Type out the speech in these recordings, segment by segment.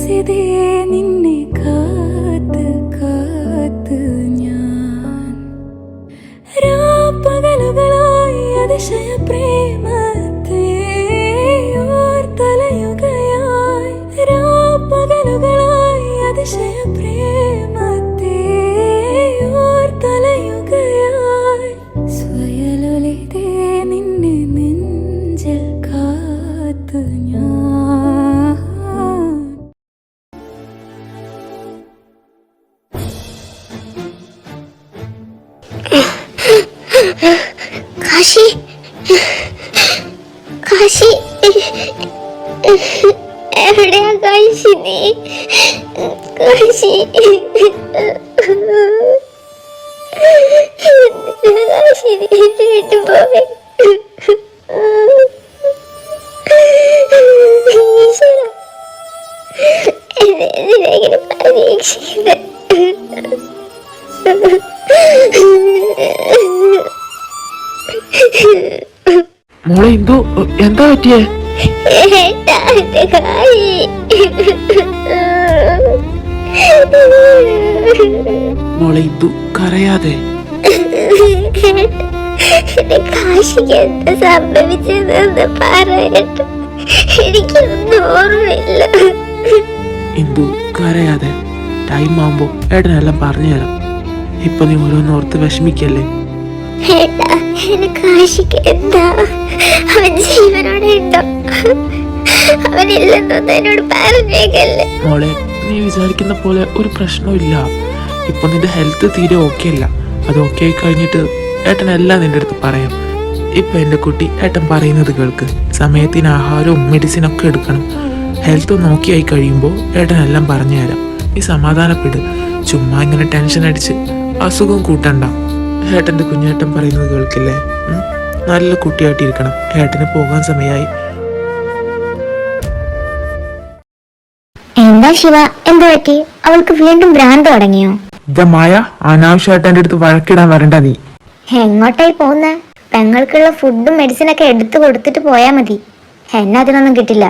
സുയലുലസിതേ നിന്നെ കാത്ത് കാത്ത് ഞാൻ രാപ്പകലുകളായി അതിശയ പ്രേമത്തെ ഓർത്തലയുകയായി രാപ്പകലുകളായി അതിശയ പ്രേമത്തെ ഓർത്തലയുകയായി സുയലുലിതേ നിന്നെ നെഞ്ചിൽ കാത്ത് ഞാൻ കാശി കാശി എവിടെയാ കാശി നീ കാശി കാശി നീ വീട്ടിൽ പോവേ ഈശ്വര എന്നെ പരീക്ഷിക്കുന്നത് മോളെ ഇന്ദു എന്താ പറ്റിയേ? മോളെ ഇന്ദു കരയാതെ. കാശിക്ക് എന്താ സംഭവിച്ചതെന്ന് പറയട്ടെ, എനിക്കൊന്നും ഓർമ്മയില്ല. ഇന്ദു കരയാതെ, ടൈം ആവുമ്പോ ഏട്ടനെല്ലാം പറഞ്ഞു തരാം. ഇപ്പൊ നീ ഓരോന്നോർത്ത് വിഷമിക്കല്ലേ. കാശിക്ക് എന്താ, അവൻ ജീവനോടെ ഉണ്ടോ? അവനില്ലെന്നൊന്നും എന്നോട് പറഞ്ഞേക്കല്ലേ. മോളെ നീ വിചാരിക്കുന്ന പോലെ ഒരു പ്രശ്നമില്ല. ഇപ്പൊ നിന്റെ ഹെൽത്ത് തീരെ ഓക്കെ അല്ല. അത് ഓക്കെ ആയി കഴിഞ്ഞിട്ട് ഏട്ടനെല്ലാം നിന്റെ അടുത്ത് പറയാം. ഇപ്പൊ എന്റെ കുട്ടി ഏട്ടൻ പറയുന്നത് കേൾക്ക്. സമയത്തിന് ആഹാരവും മെഡിസിനൊക്കെ എടുക്കണം. ഹെൽത്ത് ഒന്ന് ഓക്കെ ആയി കഴിയുമ്പോൾ ഏട്ടനെല്ലാം പറഞ്ഞു തരാം. നീ സമാധാനപ്പെട്. ചുമ്മാ ഇങ്ങനെ ടെൻഷൻ അടിച്ച് അസുഖം കൂട്ടണ്ട. ഏട്ടന്റെ കുഞ്ഞേട്ടൻ പറയുന്നത് കേൾക്കില്ലേ? നല്ല കുട്ടിയായിട്ടിരിക്കണം. ഏട്ടന് പോകാൻ സമയമായി. എന്താ ശിവ, എന്ത് പറ്റി? അവൾക്ക് വീണ്ടും ഭ്രാന്ത് തുടങ്ങിയോ? മായ അനാവശ്യമായിട്ട് എന്റെ അടുത്ത് വഴക്കിടാൻ വരണ്ട നീ. എങ്ങോട്ടായി പോകുന്നേ? പെങ്ങൾക്കുള്ള ഫുഡും മെഡിസിനൊക്കെ എടുത്തു കൊടുത്തിട്ട് പോയാ മതി. എന്നെ അതിനൊന്നും കിട്ടില്ല.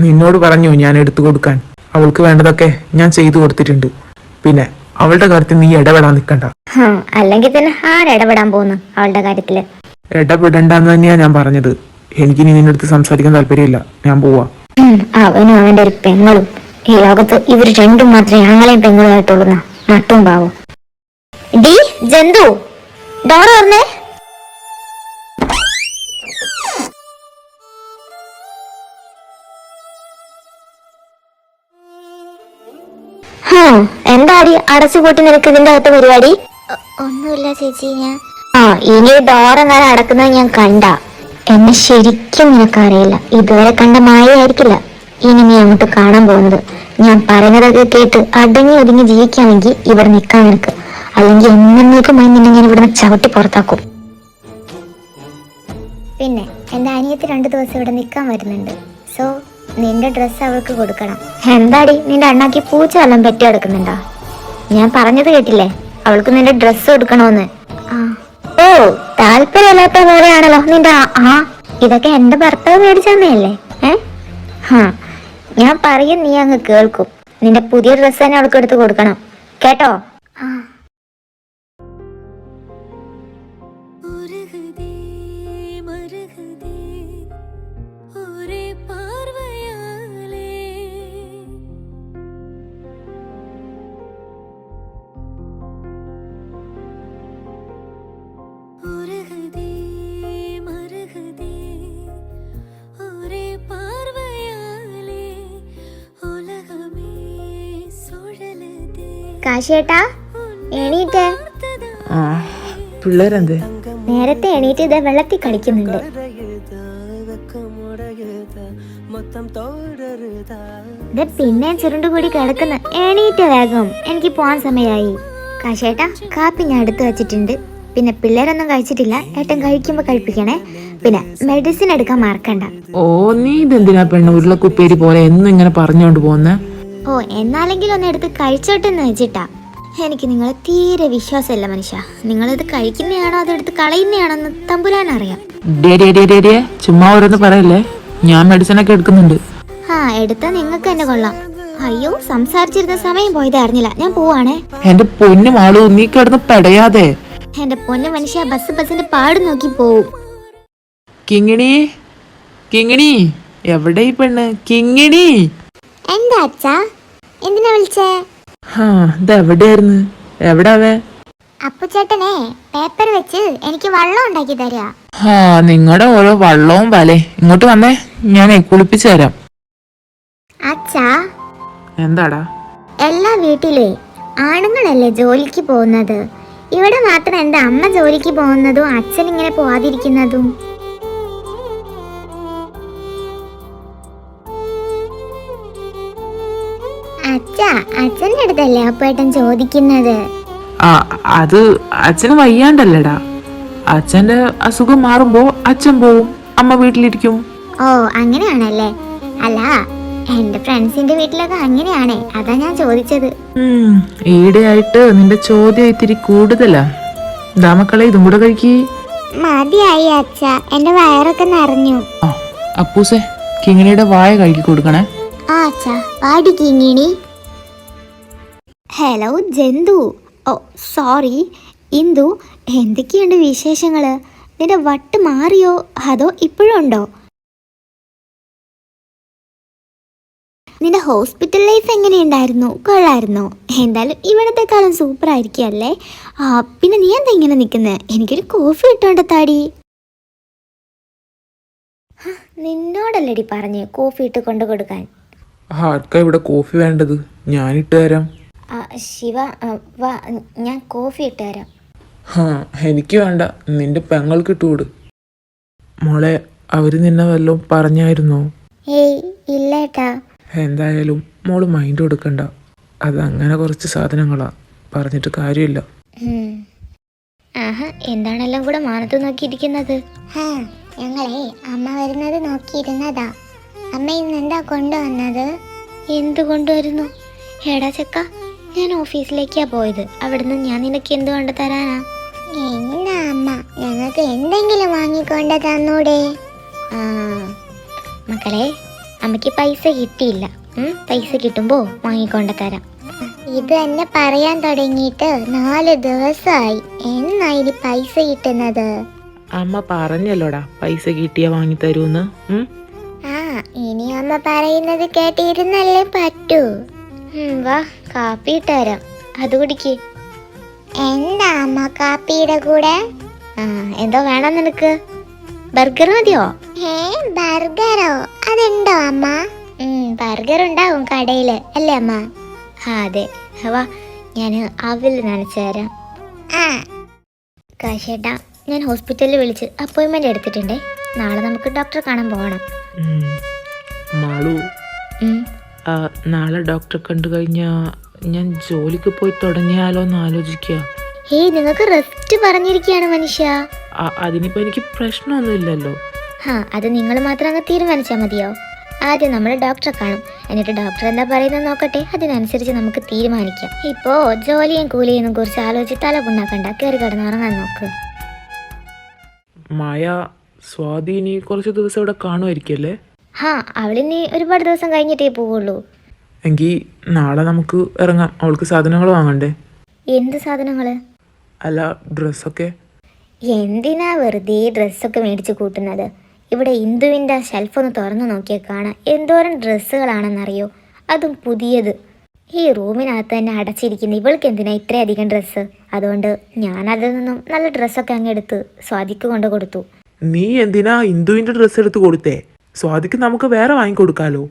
നിന്നോട് പറഞ്ഞു ഞാൻ എടുത്തു കൊടുക്കാൻ. അവൾക്ക് വേണ്ടതൊക്കെ ഞാൻ ചെയ്തു കൊടുത്തിട്ടുണ്ട്. പിന്നെ അവളുടെ കാര്യത്തിൽ നീ ഇടപെടാൻ നിൽക്കണ്ട. അല്ലെങ്കിൽ തന്നെ ആരിടപെടാൻ പോകുന്നു അവളുടെ കാര്യത്തില്? ഇടപെടണ്ടെന്ന് തന്നെയാ ഞാൻ പറഞ്ഞത്. എനിക്ക് നീ നിന്റെ അടുത്ത് സംസാരിക്കാൻ താല്പര്യമില്ല. ഞാൻ പോവാ. അവനും അവന്റെ ഒരു പെങ്ങളും. ഈ ലോകത്ത് ഇവർ രണ്ടും മാത്രമേ ഞങ്ങളെയും പെങ്ങളുമായിട്ടുള്ളൂ. നട്ടും പാവം. ഡി ജന്തു, ഡോർ തുറന്നേ. എന്താടി അടച്ചുപൂട്ടി നിനക്ക് ഇതിന്റെ അകത്ത് പരിപാടി? ഒന്നുമില്ല ചേച്ചി. ഞാൻ ഇനി ഡോറെങ്ങാനും അടക്കുന്നത് ഞാൻ കണ്ട എന്നെ ശരിക്കും നിനക്കറിയില്ല. ഇതുവരെ കണ്ട മായയായിരിക്കില്ല ഇനി നീ അങ്ങോട്ട് കാണാൻ പോകുന്നത്. ഞാൻ പറയുന്നതൊക്കെ കേട്ട് അടങ്ങി ഒതുങ്ങി ജീവിക്കാമെങ്കിൽ ഇവിടെ നിൽക്കാൻ നിനക്ക്. അല്ലെങ്കിൽ എന്നേക്കുമായി നിന്നെ ഞാൻ ഇവിടുന്ന് ചവിട്ടി പുറത്താക്കും. പിന്നെ എന്റെ അനിയത്തി 2 ദിവസം ഇവിടെ നിൽക്കാൻ വരുന്നുണ്ട്. സോ നിന്റെ ഡ്രസ്സ് അവൾക്ക് കൊടുക്കണം. എന്താടി നിന്റെ അണ്ണാക്കി പൂച്ച വല്ലതും പറ്റി കിടക്കുന്നുണ്ടോ? ഞാൻ പറഞ്ഞത് കേട്ടില്ലേ? അവൾക്ക് നിന്റെ ഡ്രസ്സ് കൊടുക്കണോന്ന്. ഓ താല്പര്യമില്ലാത്ത പോലെയാണല്ലോ നിന്റെ. ഇതൊക്കെ എന്റെ ഭർത്താവ് മേടിച്ചമ്മയല്ലേ? ഞാൻ പറയും, നീ അങ്ങ് കേൾക്കും. നിന്റെ പുതിയ ഡ്രസ്സ് തന്നെ അവൾക്ക് എടുത്ത് കൊടുക്കണം, കേട്ടോ? കാശിയേട്ടാ എണീറ്റേ. പിള്ളേരെന്തേ? നേരത്തെ എണീറ്റ് ഇതേ വെള്ളത്തിൽ കളിക്കുന്നുണ്ട്. പിന്നെ ചുരുണ്ടുകൂടി കിടക്കുന്നു. എണീറ്റ വേഗം, എനിക്ക് പോവാൻ സമയമായി. കാശേട്ടാ കാപ്പി ഞാൻ എടുത്തു വെച്ചിട്ടുണ്ട്. പിന്നെ പിള്ളേരൊന്നും കഴിച്ചിട്ടില്ല. ഏട്ടൻ കഴിക്കുമ്പോ കഴിപ്പിക്കണേ. പിന്നെ മെഡിസിൻ എടുക്കാൻ മറക്കണ്ട. ഓ നീ ഇതെന്തിനാ പെണ്ണ ഉരുളക്കുപ്പേരി പോലെ എന്നും ഇങ്ങനെ പറഞ്ഞോണ്ട് പോന്നെ? ഓ എന്നാലെങ്കിലും ഒന്ന് എടുത്ത് കഴിച്ചോട്ടെന്ന് വെച്ചിട്ടാ. എനിക്ക് നിങ്ങളെ തീരെ വിശ്വാസമില്ല മനുഷ്യ. നിങ്ങളിത് കഴിക്കുന്നതാണോ അതെടുത്ത് കളയുന്നതാണോ എന്ന് തമ്പുരാൻ അറിയാം. ചുമ്മാ ഓരോന്ന് പറയല്ലേ. ഞാൻ മെഡിസിൻ ഒക്കെ എടുക്കുന്നുണ്ട്. എടുത്താ നിങ്ങൾക്ക് തന്നെ കൊള്ളാം. അയ്യോ, സംസാരിച്ചിരുന്ന സമയം പോയത് അറിഞ്ഞില്ല. ഞാൻ പോവാണേ. എന്റെ പൊന്നു മാളു, നീ കിടന്ന് പെടയാതെ. എന്റെ പൊന്നു മനുഷ്യ, ബസ്സിന്റെ പാട് നോക്കി പോവും. കിങ്ങിണി, കിങ്ങിണി, എവിടെ ഈ പെണ്ണ്? കിങ്ങിണി. എന്താ അച്ഛാ, എന്തിനാ വിളിച്ചേ? ഇതെവിടെയായിരുന്നു? എവിടാവേ? അപ്പുചേട്ടനെ പേപ്പർ വെച്ച് എനിക്ക് വള്ളം ഉണ്ടാക്കി തരാ. നിങ്ങളുടെ ഓരോ വള്ളവും വലേ. ഇങ്ങോട്ട് വന്നേ, ഞാനേ കുളിപ്പിച്ചു തരാം. അച്ഛാ, എന്താടാ? എല്ലാ വീട്ടിലെ ആണുങ്ങളല്ലേ ജോലിക്ക് പോകുന്നത്? ഇവിടെ മാത്രം എന്റെ അമ്മ ജോലിക്ക് പോകുന്നതും അച്ഛൻ ഇങ്ങനെ പോവാതിരിക്കുന്നതും? അച്ഛാ, അച്ഛൻ്റെ അടുത്തല്ലേ അപ്പേട്ടൻ ചോദിക്കുന്നത്? അത് അച്ഛന് വയ്യാണ്ടല്ലേടാ. അച്ഛന്റെ അസുഖം മാറുമ്പോ അച്ഛൻ പോവും, അമ്മ വീട്ടിലിരിക്കും. ഓ, അങ്ങനെയാണല്ലേ. അല്ല, എന്റെ ഫ്രണ്ട്സിന്റെ വീട്ടിലൊക്കെ അങ്ങനെയാണേ, അതാ ഞാൻ ചോദിച്ചത്. ഈടെയായിട്ട് നിന്റെ ചോദ്യം ഇത്തിരി കൂടുതലാ. മക്കളെ, ഇതും കൂടെ കഴിക്കി. മതിയായി അച്ഛ, എന്റെ വയറൊക്കെ നിറഞ്ഞു. അപ്പൂസേ, കിങ്ങിണിയുടെ വായ കഴുകി കൊടുക്കണേ. ആ അച്ഛ, പാടി കിങ്ങിണി. ഹലോ ജന്തു. ഓ സോറി ഇന്ദു, എന്തൊക്കെയുണ്ട് വിശേഷങ്ങള്? നിന്റെ വട്ട് മാറിയോ അതോ ഇപ്പോഴും ഉണ്ടോ? നിന്റെ ഹോസ്പിറ്റൽ ലൈഫ് എങ്ങനെയുണ്ടായിരുന്നു? കൊള്ളായിരുന്നോ? എന്തായാലും ഇവിടത്തെക്കാളും സൂപ്പർ ആയിരിക്കുമല്ലേ. പിന്നെ നീ എന്താ ഇങ്ങനെ നിൽക്കുന്നത്? എനിക്കൊരു കോഫി ഇട്ടോണ്ട താടി. നിന്നോടല്ലേടി പറഞ്ഞ് കോഫി ഇട്ട് കൊണ്ടു കൊടുക്കാൻ. ആർക്കാ ഇവിടെ കോഫി വേണ്ടത്? ഞാനിട്ട് തരാം. ശിവ വാ, ഞാൻ കോഫി ഇട്ട് തരാം. എനിക്ക് വേണ്ട, നിന്റെ പെങ്ങൾക്ക് ഇട്ടുകൊട്. മോളെ, അവര് നിന്നെ വല്ലതും പറഞ്ഞായിരുന്നോ? ഏയ് ഇല്ലേട്ടാ. എന്തായാലും മോള് മൈൻഡ് കൊടുക്കണ്ട. അതങ്ങനെ കുറച്ച് സാധനങ്ങളാ, പറഞ്ഞിട്ട് കാര്യമില്ല. എന്താണെല്ലാം കൂടെ മാനത്ത് നോക്കിയിരിക്കുന്നത്? ഞങ്ങളെ അമ്മ വരുന്നത് നോക്കിയിരുന്നതാ. അമ്മ ഇന്ന് എന്താ കൊണ്ടുവന്നത്? എന്ത് കൊണ്ടുവരുന്നു? എടാ ചെക്ക, ഞാൻ ഓഫീസിലേക്കാ പോയത്. അവിടുന്ന് ഞാൻ നിനക്ക് എന്ത് കൊണ്ടു തരാനാ? എന്നാ അമ്മ, ഞങ്ങൾക്ക് എന്തെങ്കിലും വാങ്ങിക്കൊണ്ട് തന്നൂടെ? മക്കളെ, അമ്മയ്ക്ക് പൈസ കിട്ടിയില്ല. പൈസ കിട്ടുമ്പോ വാങ്ങിക്കൊണ്ട് തരാം. ഇത് എന്നെ പറയാൻ തുടങ്ങിയിട്ട് 4 ദിവസമായി. എന്നായി പൈസ കിട്ടുന്നത്? അമ്മ പറഞ്ഞല്ലോടാ, പൈസ കിട്ടിയാ വാങ്ങി തരൂന്ന്. ഇനി അമ്മ പറയുന്നത് കേട്ടിരുന്നല്ലേ പറ്റൂ. വാ, കാപ്പി ഇട്ടുതരാം, അത് കുടിക്ക്. എന്താ അമ്മ കാപ്പിയുടെ കൂടെ? എന്തോ വേണം നിനക്ക്? ബർഗർ മതിയോ? ബർഗറോ? അതുണ്ടോ അമ്മ? ബർഗർ ഉണ്ടാവും കടയില്, അല്ലേ അമ്മ? അതെ. വാ, ഞാൻ അവിൽ നനച്ചു തരാം. കാശേട്ടാ, ഞാൻ ഹോസ്പിറ്റലിൽ വിളിച്ച് അപ്പോയിൻമെന്റ് എടുത്തിട്ടുണ്ടേ. നാളെ നമുക്ക് ഡോക്ടറെ കാണാൻ പോകണം. മാളു, നാളെ ഡോക്ടറെ കണ്ടു കഴിഞ്ഞാ ഞാൻ ജോലിക്ക് പോയി തുടങ്ങിയാലോ എന്ന് ആലോചിക്കുക. നിങ്ങൾക്ക് റെസ്റ്റ് പറഞ്ഞിരിക്കുകയാണ് മനുഷ്യ. അതിനിപ്പോ എനിക്ക് പ്രശ്നമൊന്നുമില്ലല്ലോ. അത് നിങ്ങൾ മാത്രം അങ്ങ് തീരുമാനിച്ചാൽ മതിയോ? ആദ്യം നമ്മൾ ഡോക്ടറെ കാണും, എന്നിട്ട് ഡോക്ടർ എന്താ പറയുന്നത് നോക്കട്ടെ, അതിനനുസരിച്ച് നമുക്ക് തീരുമാനിക്കാം. ഇപ്പോ ജോലിയും കൂലിയും കുറിച്ച് ആലോചിച്ച് തല പുണ്ണാക്കണ്ട, കയറി കിടന്നുറങ്ങാൻ നോക്ക്. മായ, സ്വാധീനി കുറച്ച് ദിവസം ഇവിടെ കാണുമായിരിക്കല്ലേ? അവളിനി ഒരുപാട് ദിവസം കഴിഞ്ഞിട്ടേ പോവുള്ളൂ. എങ്കിൽ നാളെ നമുക്ക് ഇറങ്ങാം. അവൾക്ക് സാധനങ്ങൾ വാങ്ങണ്ടേ? എന്ത് സാധനങ്ങള്? അല്ല, ഡ്രസ്സൊക്കെ. എന്തിനാ വെറുതെ ഡ്രസ്സൊക്കെ മേടിച്ച് കൂട്ടുന്നത്? ഇവിടെ ഇന്ദുവിൻ്റെ ഷെൽഫൊന്ന് തുറന്നു നോക്കിയാൽ കാണാം എന്തോരം ഡ്രസ്സുകളാണെന്നറിയോ, അതും പുതിയത്. ഈ റൂമിനകത്ത് തന്നെ അടച്ചിരിക്കുന്ന ഇവൾക്ക് എന്തിനാ ഇത്രയധികം ഡ്രസ്സ്? അതുകൊണ്ട് ഞാൻ അതിൽ നിന്നും നല്ല ഡ്രസ്സൊക്കെ അങ്ങ് എടുത്ത് സ്വാതിക്ക് കൊണ്ട് കൊടുത്തു. നീ എന്തിനാ ഇന്ദുവിൻ്റെ ഡ്രസ്സ് എടുത്ത് കൊടുത്തേ? സ്വാതിക്ക് നമുക്ക് വേറെ വാങ്ങിക്കൊടുക്കാലോ.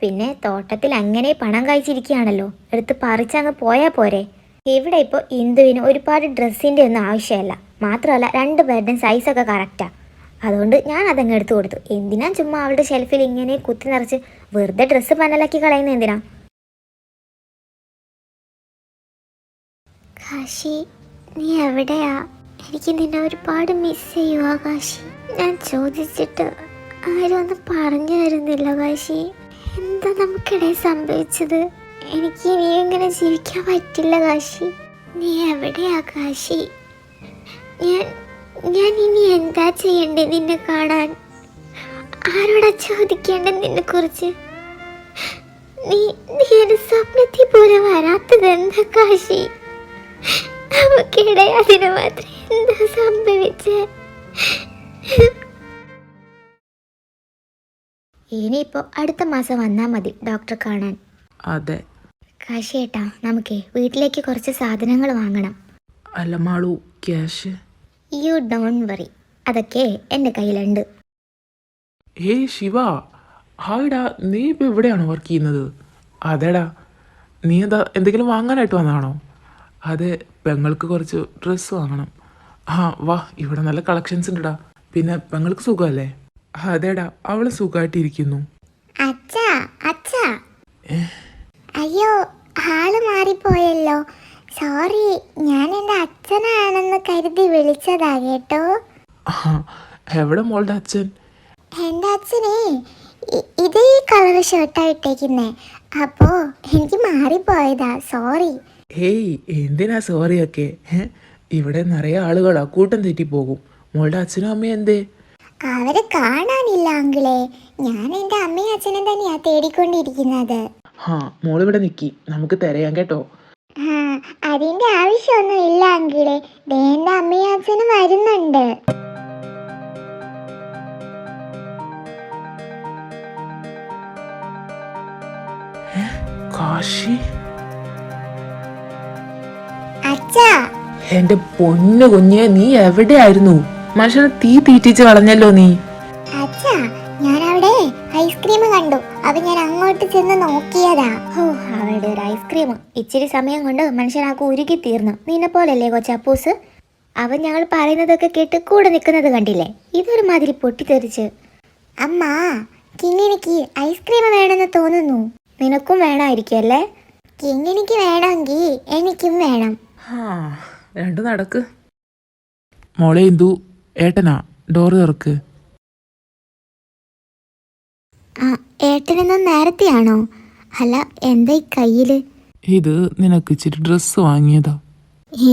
പിന്നെ തോട്ടത്തിൽ അങ്ങനെ പണം കഴിച്ചിരിക്കുകയാണല്ലോ, എടുത്ത് പറിച്ചങ്ങ് പോയാൽ പോരെ. ഇവിടെ ഇപ്പോൾ ഇന്ദുവിന് ഒരുപാട് ഡ്രസ്സിൻ്റെ ഒന്നും ആവശ്യമല്ല. മാത്രമല്ല 2 പേരുടെയും സൈസൊക്കെ കറക്റ്റാ. അതുകൊണ്ട് ഞാൻ അതങ്ങ് എടുത്തു കൊടുത്തു. എന്തിനാ ചുമ്മാ അവളുടെ ഷെൽഫിൽ ഇങ്ങനെ കുത്തി നിറച്ച് വെറുതെ ഡ്രസ്സ് പന്നലാക്കി കളയുന്നത് എന്തിനാ? കാശി, നീ എവിടെയാ? എനിക്ക് നിന്നെ ഒരുപാട് മിസ് ചെയ്യുവാ കാശി. ഞാൻ ചോദിച്ചിട്ട് ആരും ഒന്നും പറഞ്ഞു തരുന്നില്ല കാശി. എന്താ നമുക്കിടയിൽ സംഭവിച്ചത്? എനിക്ക് ഇനി ഇങ്ങനെ ജീവിക്കാൻ പറ്റില്ല കാശി. നീ എവിടെയാ കാശി? ഞാൻ ഇനി എന്താ ചെയ്യണ്ടേ നിന്നെ കാണാൻ? ആരോടാ ചോദിക്കേണ്ടത് നിന്നെ കുറിച്ച്? നീ നീ ഒരു സ്വപ്നത്തിൽ പോലെ വരാത്തത് എന്താ കാശി? നമുക്കിടെ അതിന് മാത്രം എന്താ സംഭവിച്ചേ? ഇനിയിപ്പോ അടുത്ത മാസം വന്നാ മതി ഡോക്ടറെ കാണാൻ. അതെ. കാശി ഏട്ടാ, നമുക്കേ വീട്ടിലേക്ക് കുറച്ച് സാധനങ്ങൾ വാങ്ങണം. അല്ല Malu, cash? You don't worry, അതൊക്കെ എൻ്റെ കയ്യിലുണ്ട്. ഏയ് ശിവ, ഹായ്ഡാ, നീ ഇപ്പോൾ എവിടെയാണോ വർക്ക് ചെയ്യുന്നത്? അതെടാ, നീ എന്താ എന്തെങ്കിലും വാങ്ങാനായിട്ട് വന്നതാണോ? അതെ, പെങ്ങൾക്ക് കുറച്ച് ഡ്രസ്സ് വാങ്ങണം. ആ വാ, ഇവിടെ നല്ല കളക്ഷൻസ് ഉണ്ടടാ. പിന്നെ പെങ്ങൾക്ക് സുഖമല്ലേ? അതെടാ, അവള് സുഖമായിട്ടിരിക്കുന്നു. അച്ഛാ അച്ഛാ, അയ്യോ ആള് മാറിപ്പോയല്ലോ. സോറി, ഞാൻ എൻ്റെ അച്ഛനാണെന്ന് കരുതി വിളിച്ചതാ കേട്ടോ. എവിടെ മോളുടെ അച്ഛൻ? എൻ്റെ അച്ഛനേ ഇതേ കളർ ഷർട്ടാ ഇട്ടേക്കുന്നേ, അപ്പോ എനിക്ക് മാറിപ്പോയതാ, സോറി. ഹേയ്, എന്തിനാ സോറിയൊക്കെ? ഇവിടെ നിറയെ ആളുകളാ, കൂട്ടം തെറ്റിപ്പോകും. മോളുടെ അച്ഛനും അമ്മയും എന്തേ? അവരെ കാണാനില്ല അങ്കിളെ. ഞാൻ എൻ്റെ അമ്മയും അച്ഛനും തന്നെയാ തേടിക്കൊണ്ടിരിക്കുന്നത്. മോളിവിടെ നിക്കി, നമുക്ക് തിരയാം കേട്ടോ. അതിന്റെ ആവശ്യമൊന്നും ഇല്ല അങ്കിളെ, എൻ്റെ അമ്മയും അച്ഛനും വരുന്നുണ്ട്. കാശി, അച്ഛാ. എന്റെ പൊന്നു കുഞ്ഞെ, നീ എവിടെയായിരുന്നു? മനുഷ്യനെ തീ തീറ്റിച്ച് കളഞ്ഞല്ലോ നീ. അച്ഛാ, ഞാൻ അവിടെ ഐസ്ക്രീം കണ്ടു, അത് ഞാൻ അങ്ങോട്ട് ചെന്ന് നോക്കിയതാ. ഓ, അവളുടെ ഒരു ഐസ്ക്രീം ഇച്ചിരി സമയം കൊണ്ട് മനുഷ്യനാക്ക് ഉരുകി തീർന്നു. നിന്നെ പോലല്ലേ കൊച്ചപ്പൂസ്? അവൻ ഞങ്ങൾ പറയുന്നതൊക്കെ കേട്ട് കൂടെ നിൽക്കുന്നത് കണ്ടില്ലേ? ഇതൊരു മാതിരി പൊട്ടിത്തെറിച്ച്. അമ്മ, കിങ്ങിണിക്ക് ഐസ്ക്രീം വേണമെന്ന് തോന്നുന്നു. നിനക്കും വേണമായിരിക്കും അല്ലേ? കിങ്ങിണിക്ക് വേണമെങ്കിൽ എനിക്കും വേണം. രണ്ടു നടക്ക്. മോളെ ഇന്ദു, ഏട്ടനാ, ഡോറ് തുറക്ക്. ഏട്ടനെന്ന് നേരത്തെയാണോ? അല്ല, എന്താ ഈ കയ്യില്? ഇത് നിനക്ക് ഇച്ചിരി ഡ്രസ്സ് വാങ്ങിയതാ.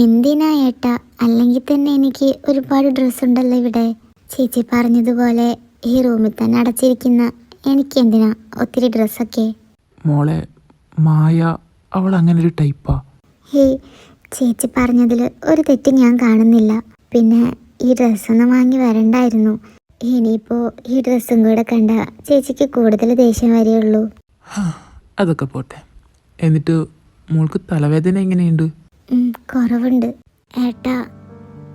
എന്തിനാ ഏട്ടാ? അല്ലെങ്കിൽ തന്നെ എനിക്ക് ഒരുപാട് ഡ്രസ്സ് ഉണ്ടല്ലോ ഇവിടെ. ചേച്ചി പറഞ്ഞതുപോലെ ഈ റൂമിൽ തന്നെ അടച്ചിരിക്കുന്ന എനിക്ക് എന്തിനാ ഒത്തിരി ഡ്രസ്സൊക്കെ? മോളെ, മായ അവൾ അങ്ങനെ ഒരു ടൈപ്പാ. ഹേയ്, ചേച്ചി പറഞ്ഞതിൽ ഒരു തെറ്റ് ഞാൻ കാണുന്നില്ല. പിന്നെ ഈ ഡ്രസ്സൊന്നും വാങ്ങി വരണ്ടായിരുന്നു. ഇനിയിപ്പോൾ ഈ ഡ്രസ്സും കൂടെ കണ്ട ചേച്ചിക്ക് കൂടുതൽ ദേഷ്യം വരെയുള്ളൂ. അതൊക്കെ പോട്ടെ. എന്നിട്ട് മോൾക്ക് തലവേദന എങ്ങനെയുണ്ട്? കുറവുണ്ട് ഏട്ടാ.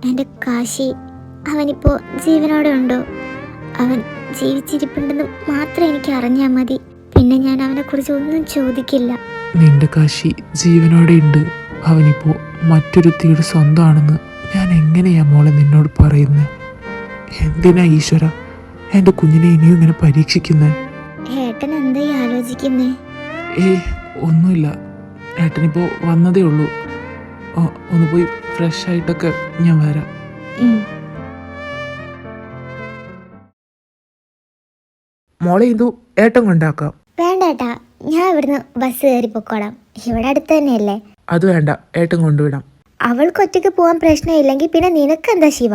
എൻ്റെ കാശി, അവനിപ്പോൾ ജീവനോടെ ഉണ്ടോ? അവൻ ജീവിച്ചിരിപ്പുണ്ടെന്ന് മാത്രം എനിക്ക് അറിഞ്ഞാൽ മതി. പിന്നെ ഞാൻ അവനെക്കുറിച്ച് ഒന്നും ചോദിക്കില്ല. നിന്റെ കാശി ജീവനോടെ ഉണ്ട്. അവനിപ്പോ മറ്റൊരുത്തിയുടെ സ്വന്തമാണെന്ന് ഞാൻ എങ്ങനെയാ മോളെ നിന്നോട് പറയുന്നത്? എന്തിനാ ഈശ്വര എൻ്റെ കുഞ്ഞിനെ ഇനിയും ഇങ്ങനെ പരീക്ഷിക്കുന്നേ? ഏട്ടൻ എന്തായി ആലോചിക്കുന്നേ? ഒന്നുമില്ല, ഏട്ടനിപ്പോ വന്നതേ ഉള്ളൂ. ഒന്ന് പോയി ഫ്രഷ് ആയിട്ടൊക്കെ ഞാൻ വരാം. മോളെ ഇതു ഏട്ടൻ കൊണ്ടാക്കാം. വേണ്ട ഏട്ടാ, ഞാൻ ഇവിടുന്ന് ബസ് കയറി പൊക്കോളാം. ഇവിടെ അടുത്ത് തന്നെയല്ലേ. അത് വേണ്ട, ഏട്ടൻ കൊണ്ടുവിടാം. അവൾക്ക് ഒറ്റയ്ക്ക് പോകാൻ പ്രശ്നമില്ലെങ്കിൽ പിന്നെ നിനക്കെന്താ ശിവ?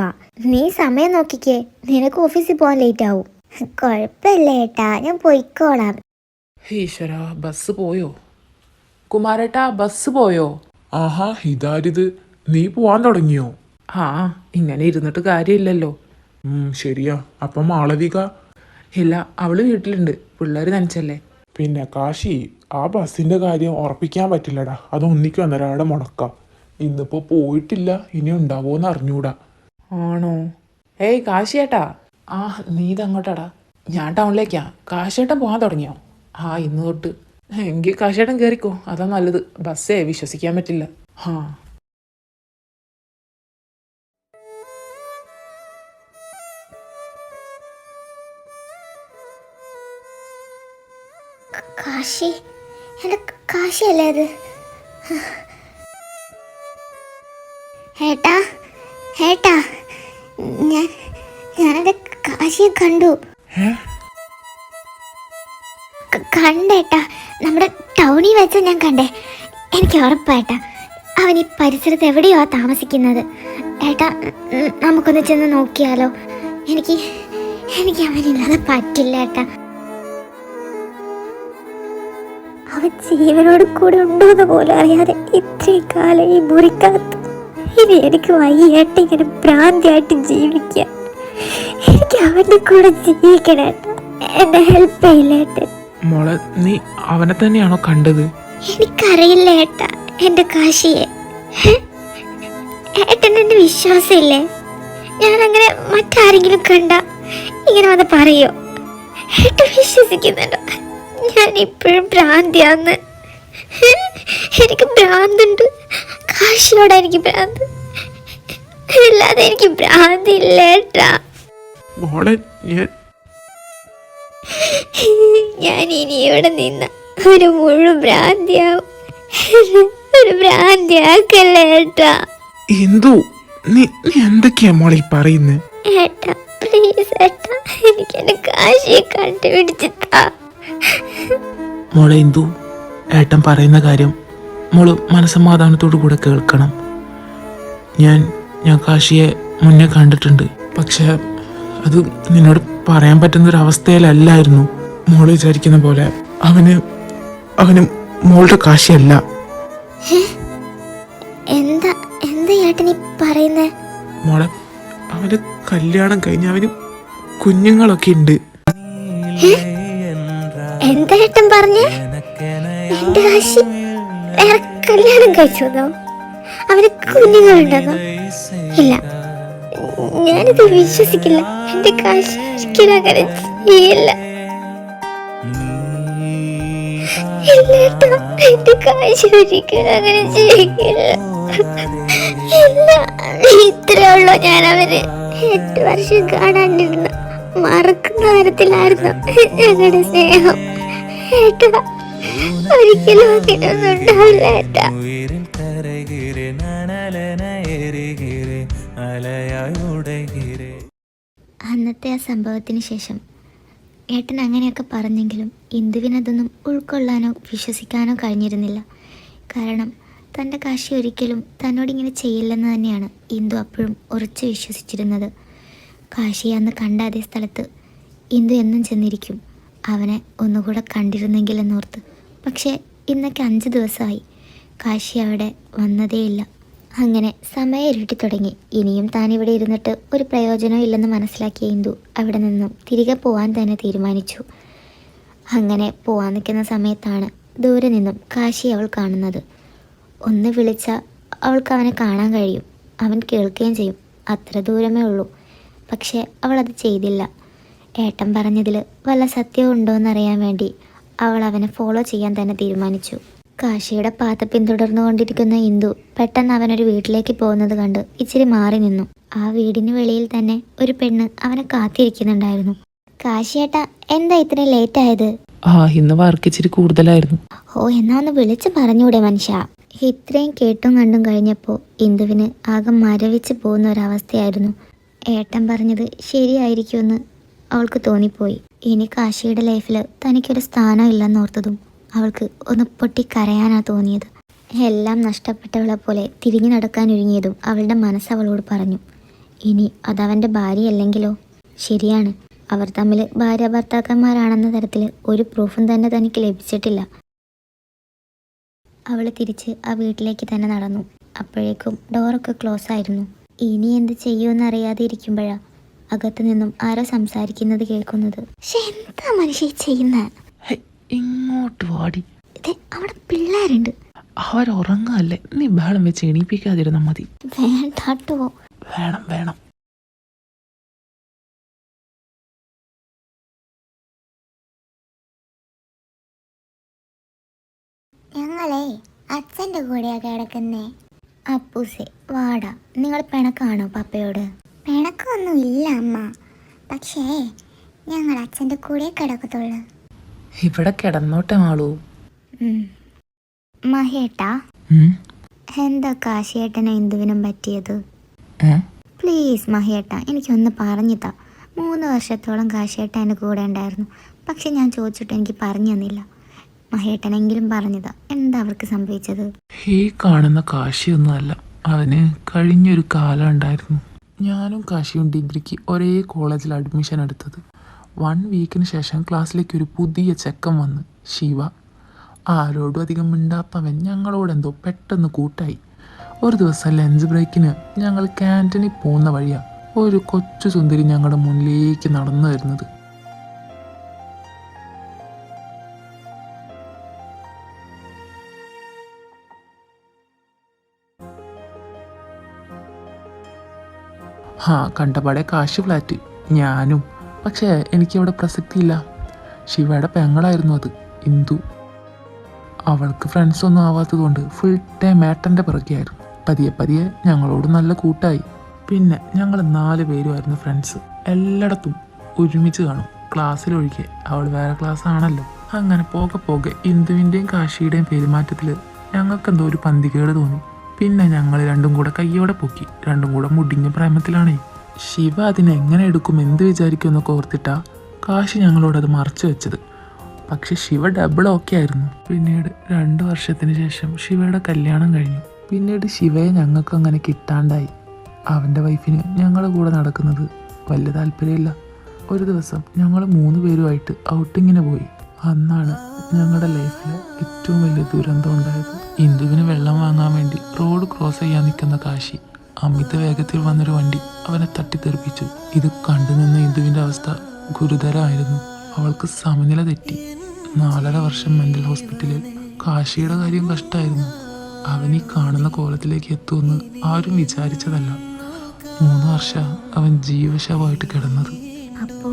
നീ സമയം നോക്കിക്കേ, നിനക്ക് ഓഫീസിൽ പോകാൻ ലേറ്റ് ആവും. കുഴപ്പമില്ല ഏട്ടാ, ഞാൻ പോയിക്കോളാം. ഈശ്വര, ബസ് പോയോ? കുമാരേട്ടാ, ബസ് പോയോ? ആഹാ, ഇതാരിത്? നീ പോവാൻ തുടങ്ങിയോ? ഇങ്ങനെ ഇരുന്നിട്ട് കാര്യമില്ലല്ലോ. ശരിയാ. അപ്പം മാളവിക? ഇല്ല, അവള് വീട്ടിലുണ്ട്. പിള്ളേർ നനച്ചല്ലേ. പിന്നെ കാശി, ആ ബസ്സിന്റെ കാര്യം ഉറപ്പിക്കാൻ പറ്റില്ലടാ. അത് ഒന്നിക്ക് വന്നൊരാടെ മുടക്കാം. ഇന്നിപ്പോ പോയിട്ടില്ല, ഇനി ഉണ്ടാവോന്ന് അറിഞ്ഞൂടാ. ആണോ? ഏയ് കാശിയേട്ടാ. നീ ഇതങ്ങോട്ടാടാ. ഞാൻ ടൗണിലേക്കാ. കാശിയേട്ടൻ പോകാൻ തുടങ്ങിയോ? ഇന്ന് തൊട്ട്. എങ്കിൽ കാശിയേട്ടൻ കയറിക്കോ, അതാ നല്ലത്. ബസ്സേ വിശ്വസിക്കാൻ പറ്റില്ല. കാശി, എൻ്റെ കാശിയല്ലേ അത്? ഏട്ടാ ഏട്ടാ, ഞാനെൻ്റെ കാശിയെ കണ്ടു. കണ്ടേട്ടാ, നമ്മുടെ ടൗണിൽ വെച്ച് ഞാൻ കണ്ടേ. എനിക്ക് ഉറപ്പായിട്ടാ അവൻ ഈ പരിസരത്ത് എവിടെയോ താമസിക്കുന്നത്. ഏട്ടാ, നമുക്കൊന്ന് ചെന്ന് നോക്കിയാലോ? എനിക്ക് അവനില്ലാതെ പറ്റില്ല ഏട്ടാ. അവൻ ജീവനോട് കൂടെ ഉണ്ടോന്ന് പോലും അറിയാതെ ഇത്രയും കാലം ഈ മുറിക്കകത്ത്. ഇനി എനിക്ക് വയ്യേട്ട ഇങ്ങനെ ഭ്രാന്തിയായിട്ട് ജീവിക്കാൻ. എനിക്ക് അവന്റെ കൂടെ ജീവിക്കണേട്ട. എന്നെ ഹെൽപ്പ് ചെയ്യില്ലേട്ട. മോളെ, നീ അവനെ തന്നെയാണോ കണ്ടത്? എനിക്കറിയില്ല ഏട്ട എന്റെ കാശിയെ. ഏട്ടൻ എന്റെ വിശ്വാസമില്ലേ? ഞാനങ്ങനെ മറ്റാരെങ്കിലും കണ്ട ഇങ്ങനെ വന്ന് പറയോ? ഏട്ടൻ വിശ്വസിക്കുന്നുണ്ടോ ഞാൻ ഇപ്പോഴും ഭ്രാന്തിയാന്ന്? എനിക്ക് ഭ്രാന്തുണ്ട്. കാശിയോടെ എനിക്ക് ഭ്രാന്ത്, അല്ലാതെ എനിക്ക് ഭ്രാന്തില്ല ഏട്ടാ. മോളെ, ഞാൻ ഇനി ഇവിടെ നിന്ന് ഒരു മുഴുവൻ ഭ്രാന്തിയാവും. ഒരു ഭ്രാന്തിയാക്കല്ലേ ഏട്ടാ. എന്തു നീ എന്തൊക്കെയാ മോളെ പറയുന്നത്? ഏട്ടാ പ്ലീസ് ഏട്ടാ, എനിക്ക് എന്റെ കാശിയെ കണ്ടുപിടിച്ചിട്ടാ. മോളെ എന്തു, ഏട്ടൻ പറയുന്ന കാര്യം മോള് മനസ്സമാധാനത്തോടു കൂടെ കേൾക്കണം. ഞാൻ കാശിയെ മുന്നേ കണ്ടിട്ടുണ്ട്. പക്ഷെ അത് നിന്നോട് പറയാൻ പറ്റുന്നൊരവസ്ഥയിലല്ലായിരുന്നു. മോള് വിചാരിക്കുന്ന പോലെ അവന് മോളുടെ കാശിയല്ല. എന്താ എന്താ ഏട്ടൻ പറയുന്നേ? മോളെ, അവന് കല്യാണം കഴിഞ്ഞ് അവന് കുഞ്ഞുങ്ങളൊക്കെ ഉണ്ട്. എന്താ ഏട്ടൻ പറഞ്ഞേ? എന്റെ കാശി വേറെ കല്യാണം കഴിച്ചോന്നോ? അവന് കുഞ്ഞുങ്ങളുണ്ടെന്നോ? ഇല്ല, ഞാനിത് വിശ്വസിക്കില്ല. എന്റെ കാശി ഒരിക്കലും അങ്ങനെ ചെയ്യില്ല. ഇല്ലേട്ടാ, എന്റെ കാശി ഒരിക്കലും അങ്ങനെ ചെയ്യില്ല. ഇല്ല, ഇത്രേ ഉള്ളൂ. ഞാൻ അവന് 8 വർഷം കാണാണ്ടിരുന്ന മറക്കുന്ന കാര്യത്തിലായിരുന്നു ഞങ്ങളുടെ സ്നേഹം. ഏട്ടാ, ഒരിക്കലും അങ്ങനെയൊന്നും ഉണ്ടാവില്ല ഏട്ടാ. അന്നത്തെ ആ സംഭവത്തിന് ശേഷം ഏട്ടൻ അങ്ങനെയൊക്കെ പറഞ്ഞെങ്കിലും ഇന്ദുവിനതൊന്നും ഉൾക്കൊള്ളാനോ വിശ്വസിക്കാനോ കഴിഞ്ഞിരുന്നില്ല. കാരണം തൻ്റെ കാശി ഒരിക്കലും തന്നോടിങ്ങനെ ചെയ്യില്ലെന്ന് തന്നെയാണ് ഇന്ദു അപ്പോഴും ഉറച്ചു വിശ്വസിച്ചിരുന്നത്. കാശിയെ അന്ന് കണ്ട അതേ സ്ഥലത്ത് ഇന്ദു എന്നും ചെന്നിരിക്കും, അവനെ ഒന്നുകൂടെ കണ്ടിരുന്നെങ്കിൽ എന്നോർത്ത്. പക്ഷേ ഇന്നൊക്കെ 5 ദിവസമായി കാശി അവിടെ വന്നതേയില്ല. അങ്ങനെ സമയം ഇരുട്ടി തുടങ്ങി. ഇനിയും താനിവിടെ ഇരുന്നിട്ട് ഒരു പ്രയോജനവും ഇല്ലെന്ന് മനസ്സിലാക്കിയ ഇന്ദു അവിടെ നിന്നും തിരികെ പോകാൻ തന്നെ തീരുമാനിച്ചു. അങ്ങനെ പോകാൻ നിൽക്കുന്ന സമയത്താണ് ദൂരെ നിന്നും കാശി അവൾ കാണുന്നത്. ഒന്ന് വിളിച്ചാൽ അവൾക്ക് അവനെ കാണാൻ കഴിയും, അവൻ കേൾക്കുകയും ചെയ്യും. അത്ര ദൂരമേ ഉള്ളൂ. പക്ഷേ അവളത് ചെയ്തില്ല. ഏട്ടൻ പറഞ്ഞതിൽ വല്ല സത്യവും ഉണ്ടോയെന്നറിയാൻ വേണ്ടി അവൾ അവനെ ഫോളോ ചെയ്യാൻ തന്നെ തീരുമാനിച്ചു. കാശിയുടെ പാത പിന്തുടർന്നുകൊണ്ടിരിക്കുന്ന ഇന്ദു പെട്ടെന്ന് അവനൊരു വീട്ടിലേക്ക് പോകുന്നത് കണ്ട് ഇച്ചിരി മാറി നിന്നു. ആ വീടിന് വെളിയിൽ തന്നെ ഒരു പെണ്ണ് അവനെ കാത്തിരിക്കുന്നുണ്ടായിരുന്നു. കാശിയേട്ടാ, എന്താ ഇത്രയും ലേറ്റ് ആയത്? ഇന്ന് വർക്ക് ഇച്ചിരി കൂടുതലായിരുന്നു. ഓ, എന്നാ ഒന്ന് വിളിച്ച് പറഞ്ഞൂടെ മനുഷ്യ. ഇത്രയും കേട്ടും കണ്ടും കഴിഞ്ഞപ്പോൾ ഇന്ദുവിന് ആകെ മരവിച്ച് പോകുന്ന ഒരവസ്ഥയായിരുന്നു. ഏട്ടൻ പറഞ്ഞത് ശരിയായിരിക്കുമെന്ന് അവൾക്ക് തോന്നിപ്പോയി. ഇനി കാശിയുടെ ലൈഫിൽ തനിക്കൊരു സ്ഥാനം ഇല്ലെന്നോർത്തതും അവൾക്ക് ഒന്ന് പൊട്ടിക്കരയാനാ തോന്നിയത്. എല്ലാം നഷ്ടപ്പെട്ടവളെ പോലെ തിരിഞ്ഞു നടക്കാനൊരുങ്ങിയതും അവളുടെ മനസ്സ് അവളോട് പറഞ്ഞു, ഇനി അതവൻ്റെ ഭാര്യയല്ലെങ്കിലോ? ശരിയാണ്, അവർ തമ്മിൽ ഭാര്യ ഭർത്താക്കന്മാരാണെന്ന തരത്തിൽ ഒരു പ്രൂഫും തന്നെ തനിക്ക് ലഭിച്ചിട്ടില്ല. അവൾ തിരിച്ച് ആ വീട്ടിലേക്ക് തന്നെ നടന്നു. അപ്പോഴേക്കും ഡോറൊക്കെ ക്ലോസ് ആയിരുന്നു. ഇനി എന്ത് ചെയ്യുമെന്നറിയാതെ ഇരിക്കുമ്പോഴാണ് അകത്തു നിന്നും ആരോ സംസാരിക്കുന്നത് കേൾക്കുന്നത്. എന്താ മനുഷ്യ ചെയ്യുന്നത്? ഇങ്ങോട്ട് വാടി. അവിടെ പിള്ളേരുണ്ട്. അവരുറങ്ങല്ലേ, നീ ബഹളം വെച്ച് എണീപ്പിക്കാതിരുന്നാ മതി. വേണ്ടാട്ടോ. വേണം. ഞങ്ങളെ അച്ഛൻ്റെ കൂടെയാ കിടക്കുന്നേ. അപ്പൂസെ വാടാ. നിങ്ങൾ പിണക്കാണോ പപ്പയോട്? പിണക്കൊന്നും ഇല്ല അമ്മ, പക്ഷേ ഞങ്ങൾ അച്ഛൻ്റെ കൂടെ കിടക്കത്തുള്ളൂ. ഇവിടെ കിടന്നോട്ടെ മാളൂ. മഹേട്ടാ, എന്താ കാശിയേട്ടനെ എന്തുവിനും പറ്റിയത്? പ്ലീസ് മഹേട്ടാ, എനിക്കൊന്ന് പറഞ്ഞു താ. 3 വർഷത്തോളം കാശിയേട്ടൻ എൻ്റെ കൂടെ ഉണ്ടായിരുന്നു. പക്ഷെ ഞാൻ ചോദിച്ചിട്ട് എനിക്ക് പറഞ്ഞു തന്നില്ല. മഹേട്ടനെങ്കിലും പറഞ്ഞതാ. എന്താ അവർക്ക് സംഭവിച്ചത്? ഈ കാണുന്ന കാശിയൊന്നുമല്ല, അവന് കഴിഞ്ഞൊരു കാലം ഉണ്ടായിരുന്നു. ഞാനും കാശിയും ഡിഗ്രിക്ക് ഒരേ കോളേജിൽ അഡ്മിഷൻ എടുത്തത്. 1 വീക്കിന് ശേഷം ക്ലാസ്സിലേക്ക് ഒരു പുതിയ ചെക്കൻ വന്ന്, ശിവ. ആരോടും അധികം മിണ്ടാത്തവൻ ഞങ്ങളോട് എന്തോ പെട്ടെന്ന് കൂട്ടായി. ഒരു ദിവസം ലഞ്ച് ബ്രേക്കിന് ഞങ്ങൾ ക്യാൻറ്റീനിൽ പോകുന്ന വഴിയാ ഒരു കൊച്ചു സുന്ദരി ഞങ്ങളുടെ മുന്നിലേക്ക് നടന്നു വരുന്നത്. കണ്ടപാടെ കാശ് ഫ്ലാറ്റ് ഞാനും. പക്ഷേ എനിക്കവിടെ പ്രസക്തിയില്ല. ശിവയുടെ പെങ്ങളായിരുന്നു അത്, ഇന്ദു. അവൾക്ക് ഫ്രണ്ട്സൊന്നും ആവാത്തതുകൊണ്ട് ഫുൾ ടൈം ഏട്ടൻ്റെ പിറകെയായിരുന്നു. പതിയെ പതിയെ ഞങ്ങളോട് നല്ല കൂട്ടായി. പിന്നെ ഞങ്ങൾ 4 പേരുമായിരുന്നു ഫ്രണ്ട്സ്. എല്ലായിടത്തും ഒരുമിച്ച് കാണും, ക്ലാസ്സിലൊഴികെ. അവൾ വേറെ ക്ലാസ് ആണല്ലോ. അങ്ങനെ പോകെ പോകെ ഇന്ദുവിൻ്റെയും കാശിയുടെയും പെരുമാറ്റത്തിൽ ഞങ്ങൾക്കെന്തോ ഒരു പന്തികേട് തോന്നി. പിന്നെ ഞങ്ങൾ രണ്ടും കൂടെ കയ്യോടെ പൊക്കി. രണ്ടും കൂടെ മുടിഞ്ഞ പ്രേമത്തിലാണേ. ശിവ അതിനെങ്ങനെ എടുക്കും, എന്ത് വിചാരിക്കും എന്നൊക്കെ ഓർത്തിട്ടാ കാശി ഞങ്ങളോടത് മറച്ചു വെച്ചത്. പക്ഷെ ശിവ ഡബിൾ ഓക്കെ ആയിരുന്നു. പിന്നീട് 2 വർഷത്തിന് ശേഷം ശിവയുടെ കല്യാണം കഴിഞ്ഞു. പിന്നീട് ശിവയെ ഞങ്ങൾക്ക് അങ്ങനെ കിട്ടാണ്ടായി. അവൻ്റെ വൈഫിന് ഞങ്ങളുടെ കൂടെ നടക്കുന്നത് വലിയ താല്പര്യമില്ല. ഒരു ദിവസം ഞങ്ങൾ 3 പേരുമായിട്ട് ഔട്ടിങ്ങിന് പോയി. അന്നാണ് ഞങ്ങളുടെ ലൈഫിൽ ഏറ്റവും വലിയ ദുരന്തം ഉണ്ടായത്. ഇന്ദുവിന് വെള്ളം വാങ്ങാൻ വേണ്ടി റോഡ് ക്രോസ് ചെയ്യാൻ നിൽക്കുന്ന കാശി അമിത വേഗത്തിൽ വന്നൊരു വണ്ടി അവനെ തട്ടിത്തെറിപ്പിച്ചു. ഇത് കണ്ടുനിന്ന ഇന്ദുവിൻ്റെ അവസ്ഥ ഗുരുതരമായിരുന്നു. അവൾക്ക് സമനില തെറ്റി. 4.5 വർഷം മെൻ്റൽ ഹോസ്പിറ്റലിൽ. കാശിയുടെ കാര്യം കഷ്ടമായിരുന്നു. അവൻ ഈ കാണുന്ന കോലത്തിലേക്ക് എത്തുമെന്ന് ആരും വിചാരിച്ചതല്ല. 3 വർഷം അവൻ ജീവശവമായിട്ട് കിടന്നത്. അപ്പോ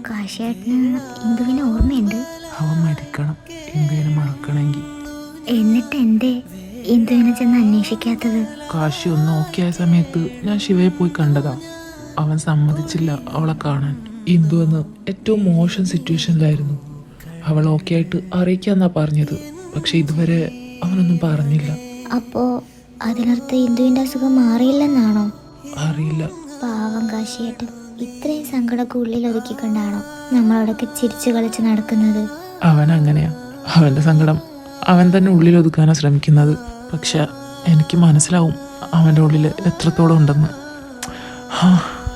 കാശിയേട്ടന് ഇന്ദുവിനെ ഓർമ്മയുണ്ട്? അവൻ മരിക്കണം, ഇന്ദുവിനെ മറക്കണമെങ്കിൽ. എന്നിട്ട് എന്തേ ഇന്ദുവിനെ ചെന്ന് അന്വേഷിക്കാത്തത്? കാശി ഒന്ന് ഓക്കെ ആയ സമയത്ത് ഞാൻ ശിവയെ പോയി കണ്ടതാ. അവൻ സമ്മതിച്ചില്ല അവളെ കാണാൻ. ഇന്ദു എന്ന് ഏറ്റവും മോശം സിറ്റുവേഷനിലായിരുന്നു. അവൾ ഓക്കെ ആയിട്ട് അറിയിക്കാന്നാ പറഞ്ഞത്. പക്ഷെ ഇതുവരെ അവനൊന്നും പറഞ്ഞില്ല. അപ്പോ അതിനർത്ഥം ഇന്ദുവിന്റെ അസുഖം മാറിയില്ലെന്നാണോ? അറിയില്ല. പാവം കാശിയേട്ടൻ ഇത്രയും സങ്കടമൊക്കെ ഉള്ളിൽ ഒതുക്കിക്കൊണ്ടാണോ നമ്മളോടൊക്കെ ചിരിച്ചു കളിച്ച് നടക്കുന്നത്? അവൻ അങ്ങനെയാ. അവൻ്റെ സങ്കടം അവൻ തന്നെ ഉള്ളിൽ ഒതുക്കാനാണ് ശ്രമിക്കുന്നത്. പക്ഷെ എനിക്ക് മനസ്സിലാവും അവൻ്റെ ഉള്ളിൽ എത്രത്തോളം ഉണ്ടെന്ന്.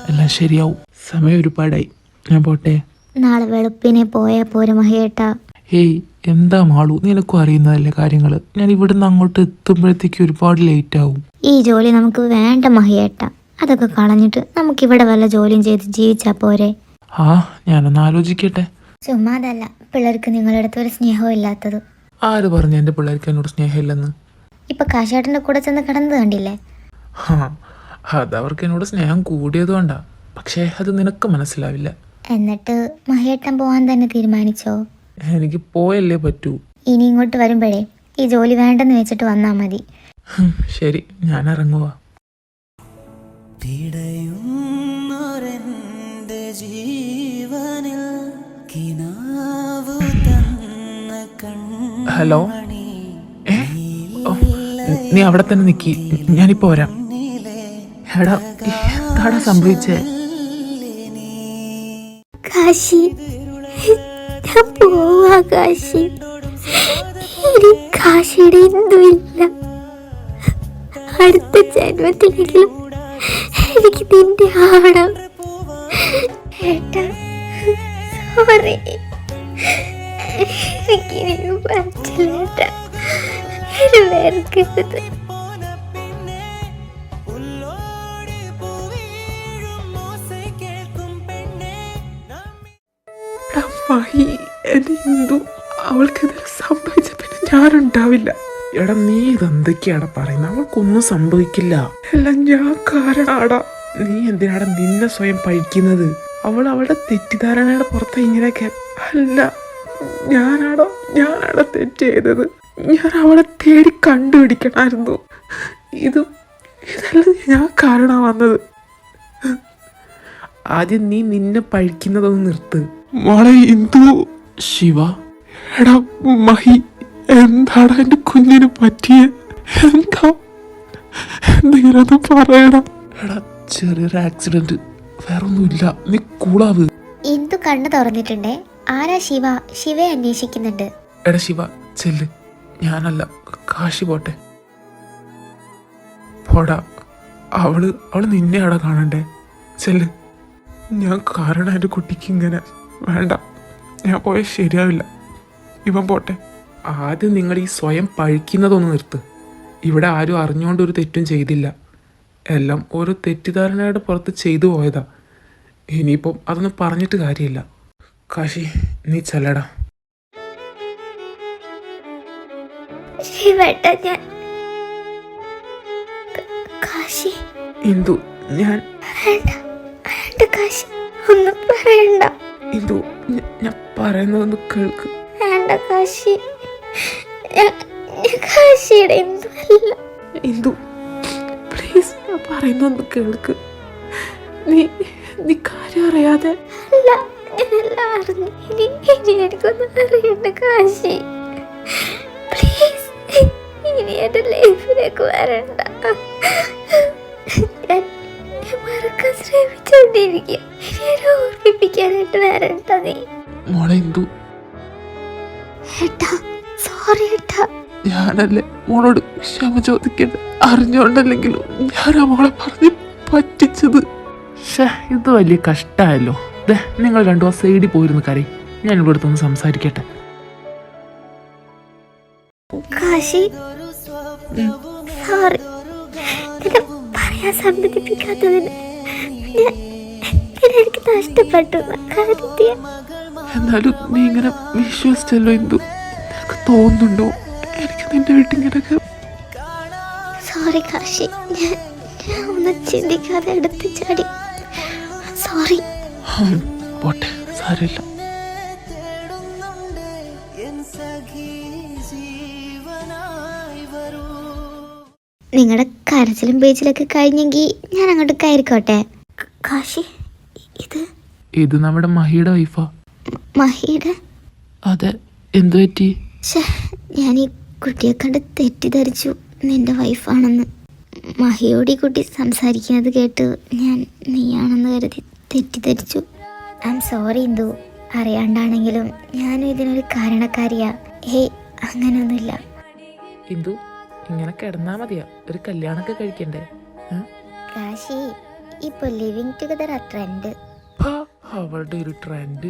എല്ലാം ശരിയാവും. സമയം ഒരുപാടായി, ഞാൻ പോട്ടെ. നാളെ വെളുപ്പിനെ പോയാ പോരെ മഹിയേട്ടാ? ഹേയ്, എന്താ മാളു, നിനക്കും അറിയുന്നതല്ലേ കാര്യങ്ങൾ. ഞാൻ ഇവിടുന്ന് അങ്ങോട്ട് എത്തുമ്പോഴത്തേക്ക് ഒരുപാട് ലേറ്റ് ആവും. ഈ ജോലി നമുക്ക് വേണ്ട മഹിയേട്ടാ. അതൊക്കെ കളഞ്ഞിട്ട് നമുക്കിവിടെ വല്ല ജോലിയും ചെയ്ത് ജീവിച്ചാ പോരെ? ഞാനൊന്ന് ആലോചിക്കട്ടെ. ചുമ്മാതല്ല, പിള്ളേർക്ക് നിങ്ങളുടെ അടുത്ത് ഒരു സ്നേഹവും ഇല്ലാത്തത്. ആര് പറഞ്ഞു എൻ്റെ പിള്ളേർക്ക് എന്നോട് സ്നേഹമില്ലെന്ന്? ഇപ്പൊ കാശേട്ടന്റെ കൂടെ ചെന്ന് കിടന്നത് കണ്ടില്ലേ? അതവർക്ക് എന്നോട് സ്നേഹം കൂടിയത് കൊണ്ടാ. പക്ഷേ അത് നിനക്ക് മനസ്സിലാവില്ല. എന്നിട്ട് മഹിയേട്ടൻ പോവാൻ തന്നെ തീരുമാനിച്ചോ? എനിക്ക് പോയല്ലേ പറ്റൂ. ഇനി ഇങ്ങോട്ട് വരുമ്പോഴേ ഈ ജോലി വേണ്ടെന്ന് വെച്ചിട്ട് വന്നാ മതി. ശരി, ഞാൻ ഇറങ്ങുവാ. ഹലോ, നീ അവിടെ തന്നെ നിക്കി, ഞാനിപ്പോ വരാം. എടാ, എന്താടാ സംഭവിച്ചേ? കാശി, ഞാൻ പോവാ കാശി. ഇനി കാശിയുടെ എന്തുമില്ല. അടുത്ത ജന്മത്തിലെങ്കിലും എനിക്ക് നിന്റെ ആവണം. ഏട്ടാ, സോറി. എനിക്കിനി പറ്റില്ലേട്ടാ. ഇത് വേർക്കരുത്. അവൾക്ക് സംഭവിച്ച പിന്നെ ഞാനുണ്ടാവില്ല. എടാ, നീ ഇതെന്തൊക്കെയാടാ പറയുന്നത്? അവൾക്കൊന്നും സംഭവിക്കില്ല. എല്ലാം ഞാൻ കാരണാടാ. നീ എന്തിനാടാ നിന്നെ സ്വയം പഴിക്കുന്നത്? അവൾ അവളുടെ തെറ്റിദ്ധാരണയുടെ പുറത്ത് ഇങ്ങനെയൊക്കെ. അല്ല, ഞാനാടാ തെറ്റ് ചെയ്തത്. ഞാൻ അവളെ തേടി കണ്ടുപിടിക്കണമായിരുന്നു. ഇതെല്ലാം ഞാൻ കാരണമാണ് വന്നത്. ആദ്യം നീ നിന്നെ പഴിക്കുന്നതൊന്ന് നിർത്ത് മോളെ. ഇന്ദു, ശിവ, എടാ മഹി, എന്താടാ എൻ്റെ കുഞ്ഞിന് പറ്റിയ? എന്തെങ്കിലും പറയടാ. എടാ, ചെറിയൊരു ആക്സിഡന്റ്, വേറൊന്നുമില്ല. നീ കൂളാവ്. ഇന്ദു കണ്ണു തുറന്നിട്ടുണ്ടേ. ആരാ ശിവ? ശിവയെ അന്വേഷിക്കുന്നുണ്ട്. എടാ ശിവ, ചെല്ല്. ഞാനല്ല, കാശി പോട്ടെ. പോടാ. അവള് നിന്നെയാടാ കാണണ്ടേ. ചെല്ല്. ഞാൻ കാരണം എൻ്റെ കുട്ടിക്ക് ഇങ്ങനെ. വേണ്ട, ഞാൻ പോയാൽ ശരിയാവില്ല. ഇവൻ പോട്ടെ. ആദ്യം നിങ്ങൾ ഈ സ്വയം പഴിക്കുന്നതൊന്ന് നിർത്ത്. ഇവിടെ ആരും അറിഞ്ഞുകൊണ്ട് ഒരു തെറ്റും ചെയ്തില്ല. എല്ലാം ഓരോ തെറ്റിദ്ധാരണയുടെ പുറത്ത് ചെയ്തു പോയതാ. ഇനിയിപ്പം അതൊന്നും പറഞ്ഞിട്ട് കാര്യമില്ല. കാശി, നീ ചെല്ലടാ. ഞാൻ കാശി. ഇന്ദു, ഞാൻ കാശി ഒന്നും പറയണ്ട. ഇന്ദു, ഞാൻ പറയുന്നതൊന്ന് കേൾക്ക്. വേണ്ട കാശി, കാശിയുടെ എന്തുമല്ല. ഇന്ദു പ്ലീസ്, ഞാൻ പറയുന്നതൊന്ന് കേൾക്ക്. നീ കാര്യം അറിയാതെ. അല്ല, ഞാനെല്ലാം അറിഞ്ഞു. ഇനി എനിക്കൊന്നും അറിയണ്ട കാശി. പ്ലീസ്, ഇനി എന്റെ ലൈഫിലേക്ക് വരണ്ട. ഞാൻ മറക്കാൻ ശ്രമിച്ചോണ്ടിരിക്കും. ഇനി എന്നെ ഓർമ്മിപ്പിക്കാനായിട്ട് വരണ്ട നീ. മോളെ ഇന്ദു, ഏട്ടാ സോറി ഏട്ടാ. ഞാനല്ലേ മോളോട് ക്ഷമ ചോദിക്കേണ്ട. അറിഞ്ഞോണ്ടല്ലെങ്കിലും ഞാൻ ആ മോളെ പറഞ്ഞ് പറ്റിച്ചത്. ഇത് വലിയ കഷ്ടമായല്ലോ. നിങ്ങൾ രണ്ടു ആ സൈഡിൽ പോയിരുന്നു കറി. ഞാൻ ഇവിടെ അടുത്തൊന്ന് സംസാരിക്കട്ടെ. കാശി സോറി, എന്നെ പറയാൻ സമ്മതിപ്പിക്കാത്തതിന് എനിക്ക് നഷ്ടപ്പെട്ടു. എന്നാലും നീ ഇങ്ങനെ വിശ്വസിച്ചല്ലോ ഇന്ദു. നിനക്ക് തോന്നുന്നുണ്ടോ എനിക്ക് നിന്റെ വീട്ടിങ്ങനൊക്കെ? സോറി കാശി, ഞാൻ ഒന്നും ചിന്തിക്കാതെ എടുത്ത് ചാടി. സോറി. പോട്ടെ, സാരമില്ല. നിങ്ങളുടെ കരച്ചിലും പേച്ചിലൊക്കെ കഴിഞ്ഞെങ്കിൽ ഞാൻ അങ്ങോട്ട് കയറിക്കോട്ടെ. കാശി, ഇത് നമ്മുടെ മഹിയുടെ വൈഫാ. മഹിയുടെ? അതെ. എന്തു പറ്റി? ഞാൻ ഈ കുട്ടിയെ കണ്ട് തെറ്റിദ്ധരിച്ചു നിന്റെ വൈഫാണെന്ന്. മഹിയോട് ഈ കുട്ടി സംസാരിക്കുന്നത് കേട്ട് ഞാൻ നീയാണെന്ന് കരുതി തെറ്റിദ്ധരിച്ചു. I'm sorry Indu. അറിയാണ്ടാണെങ്കിലും ഞാനും ഇതിനൊരു കാരണക്കാരിയാ. ഹേയ്, അങ്ങനെയൊന്നുമില്ല. ഇന്ദു, ഇങ്ങനെ കിടന്നാ മതിയാ? ഒരു കല്യാണമൊക്കെ കഴിക്കണ്ടേ? കാശി, ഇപ്പൊ ലിവിങ് ടുഗദർ ആ ട്രെൻഡ്. അവളുടെ ഒരു ട്രെൻഡ്.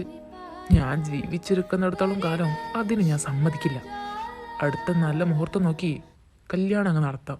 ഞാൻ ജീവിച്ചിരിക്കുന്നിടത്തോളം കാലം അതിന് ഞാൻ സമ്മതിക്കില്ല. അടുത്ത നല്ല മുഹൂർത്തം നോക്കി കല്യാണം അങ്ങ് നടത്താം.